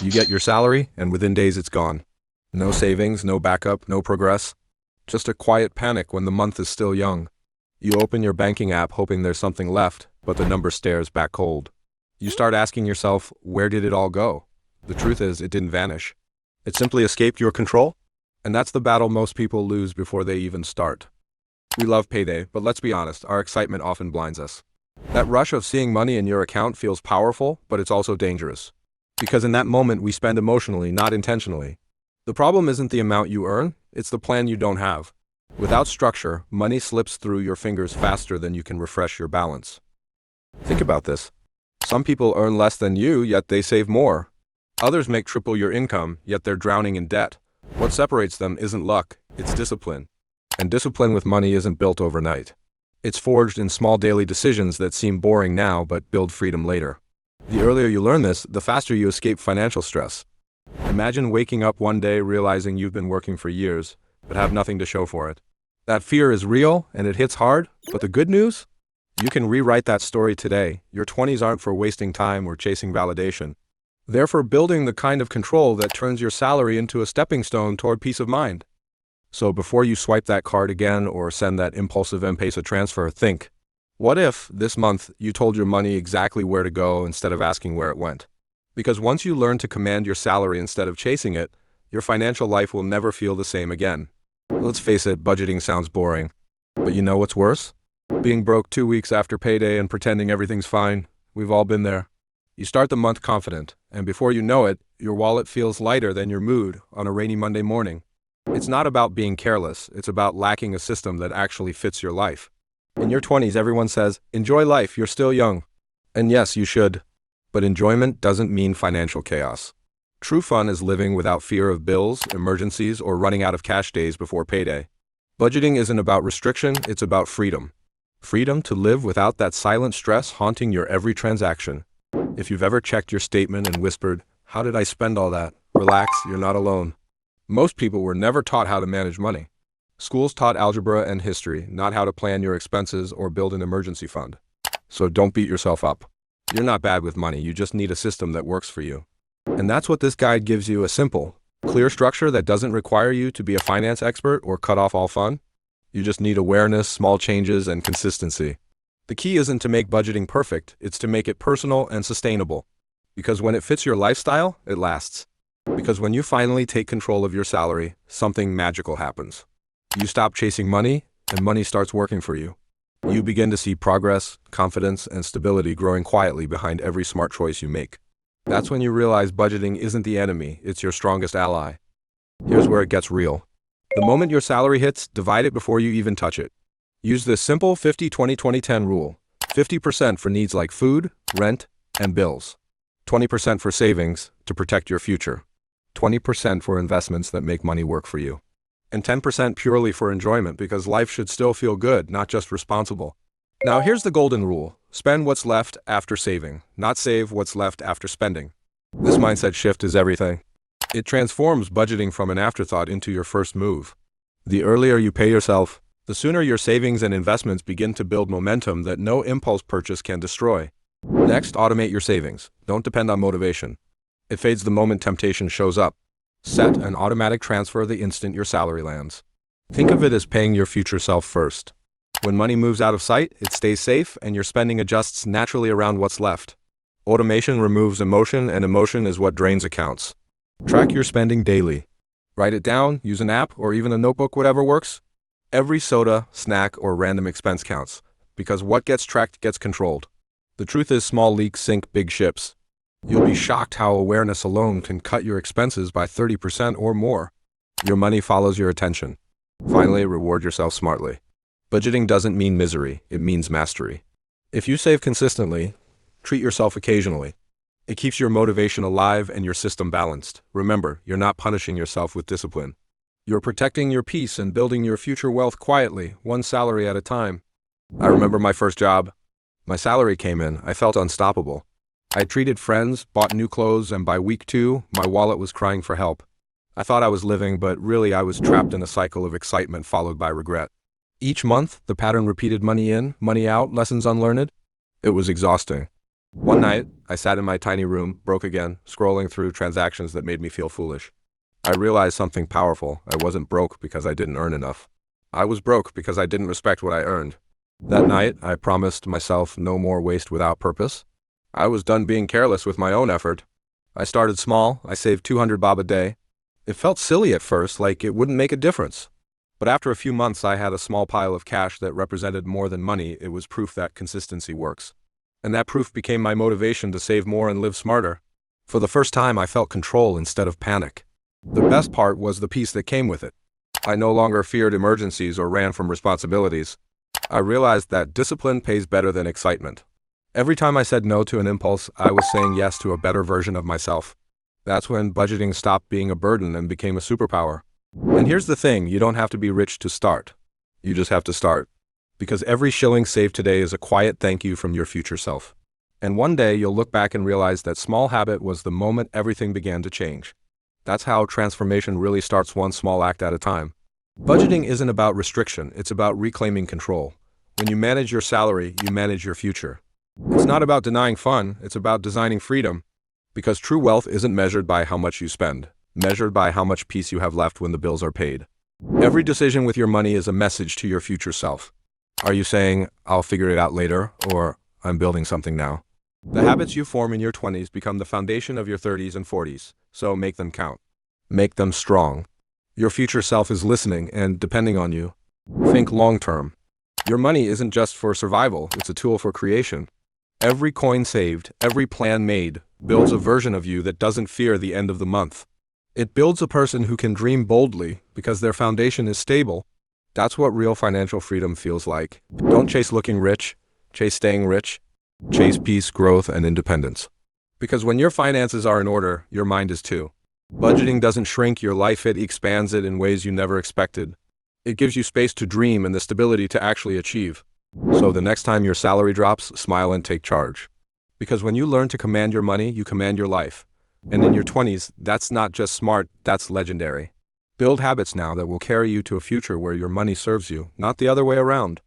You get your salary, and within days it's gone. No savings, no backup, no progress. Just a quiet panic when the month is still young. You open your banking app hoping there's something left, but the number stares back cold. You start asking yourself, where did it all go? The truth is, it didn't vanish. It simply escaped your control. And that's the battle most people lose before they even start. We love payday, but let's be honest, our excitement often blinds us. That rush of seeing money in your account feels powerful, but it's also dangerous. Because in that moment, we spend emotionally, not intentionally. The problem isn't the amount you earn, it's the plan you don't have. Without structure, money slips through your fingers faster than you can refresh your balance. Think about this. Some people earn less than you, yet they save more. Others make triple your income, yet they're drowning in debt. What separates them isn't luck, it's discipline. And discipline with money isn't built overnight. It's forged in small daily decisions that seem boring now but build freedom later. The earlier you learn this, the faster you escape financial stress. Imagine waking up one day realizing you've been working for years, but have nothing to show for it. That fear is real and it hits hard, but the good news? You can rewrite that story today. Your 20s aren't for wasting time or chasing validation. They're for building the kind of control that turns your salary into a stepping stone toward peace of mind. So before you swipe that card again or send that impulsive M-Pesa transfer, think, what if, this month, you told your money exactly where to go instead of asking where it went? Because once you learn to command your salary instead of chasing it, your financial life will never feel the same again. Let's face it, budgeting sounds boring. But you know what's worse? Being broke 2 weeks after payday and pretending everything's fine. We've all been there. You start the month confident, and before you know it, your wallet feels lighter than your mood on a rainy Monday morning. It's not about being careless, it's about lacking a system that actually fits your life. In your 20s, everyone says, enjoy life, you're still young. And yes, you should. But enjoyment doesn't mean financial chaos. True fun is living without fear of bills, emergencies, or running out of cash days before payday. Budgeting isn't about restriction, it's about freedom. Freedom to live without that silent stress haunting your every transaction. If you've ever checked your statement and whispered, how did I spend all that? Relax, you're not alone. Most people were never taught how to manage money. Schools taught algebra and history, not how to plan your expenses or build an emergency fund. So don't beat yourself up. You're not bad with money, you just need a system that works for you. And that's what this guide gives you, a simple, clear structure that doesn't require you to be a finance expert or cut off all fun. You just need awareness, small changes, and consistency. The key isn't to make budgeting perfect, it's to make it personal and sustainable. Because when it fits your lifestyle, it lasts. Because when you finally take control of your salary, something magical happens. You stop chasing money, and money starts working for you. You begin to see progress, confidence, and stability growing quietly behind every smart choice you make. That's when you realize budgeting isn't the enemy, it's your strongest ally. Here's where it gets real. The moment your salary hits, divide it before you even touch it. Use this simple 50-20-20-10 rule. 50% for needs like food, rent, and bills. 20% for savings to protect your future. 20% for investments that make money work for you. And 10% purely for enjoyment, because life should still feel good, not just responsible. Now here's the golden rule. Spend what's left after saving, not save what's left after spending. This mindset shift is everything. It transforms budgeting from an afterthought into your first move. The earlier you pay yourself, the sooner your savings and investments begin to build momentum that no impulse purchase can destroy. Next, automate your savings. Don't depend on motivation. It fades the moment temptation shows up. Set an automatic transfer the instant your salary lands. Think of it as paying your future self first. When money moves out of sight, it stays safe and your spending adjusts naturally around what's left. Automation removes emotion, and emotion is what drains accounts. Track your spending daily. Write it down, use an app, or even a notebook, whatever works. Every soda, snack, or random expense counts, because what gets tracked gets controlled. The truth is, small leaks sink big ships. You'll be shocked how awareness alone can cut your expenses by 30% or more. Your money follows your attention. Finally, reward yourself smartly. Budgeting doesn't mean misery, it means mastery. If you save consistently, treat yourself occasionally. It keeps your motivation alive and your system balanced. Remember, you're not punishing yourself with discipline. You're protecting your peace and building your future wealth quietly, one salary at a time. I remember my first job. My salary came in, I felt unstoppable. I treated friends, bought new clothes, and by week 2, my wallet was crying for help. I thought I was living, but really I was trapped in a cycle of excitement followed by regret. Each month, the pattern repeated: money in, money out, lessons unlearned. It was exhausting. One night, I sat in my tiny room, broke again, scrolling through transactions that made me feel foolish. I realized something powerful. I wasn't broke because I didn't earn enough. I was broke because I didn't respect what I earned. That night, I promised myself no more waste without purpose. I was done being careless with my own effort. I started small. I saved 200 bob a day. It felt silly at first, like it wouldn't make a difference. But after a few months, I had a small pile of cash that represented more than money. It was proof that consistency works. And that proof became my motivation to save more and live smarter. For the first time, I felt control instead of panic. The best part was the peace that came with it. I no longer feared emergencies or ran from responsibilities. I realized that discipline pays better than excitement. Every time I said no to an impulse, I was saying yes to a better version of myself. That's when budgeting stopped being a burden and became a superpower. And here's the thing, you don't have to be rich to start. You just have to start. Because every shilling saved today is a quiet thank you from your future self. And one day you'll look back and realize that small habit was the moment everything began to change. That's how transformation really starts, one small act at a time. Budgeting isn't about restriction, it's about reclaiming control. When you manage your salary, you manage your future. It's not about denying fun, it's about designing freedom. Because true wealth isn't measured by how much you spend, measured by how much peace you have left when the bills are paid. Every decision with your money is a message to your future self. Are you saying, I'll figure it out later, or I'm building something now? The habits you form in your 20s become the foundation of your 30s and 40s, so make them count. Make them strong. Your future self is listening and depending on you. Think long-term. Your money isn't just for survival, it's a tool for creation. Every coin saved, every plan made, builds a version of you that doesn't fear the end of the month. It builds a person who can dream boldly because their foundation is stable. That's what real financial freedom feels like. Don't chase looking rich, chase staying rich. Chase peace, growth, and independence. Because when your finances are in order, your mind is too. Budgeting doesn't shrink your life, it expands it in ways you never expected. It gives you space to dream and the stability to actually achieve. So the next time your salary drops, smile and take charge. Because when you learn to command your money, you command your life. And in your 20s, that's not just smart, that's legendary. Build habits now that will carry you to a future where your money serves you, not the other way around.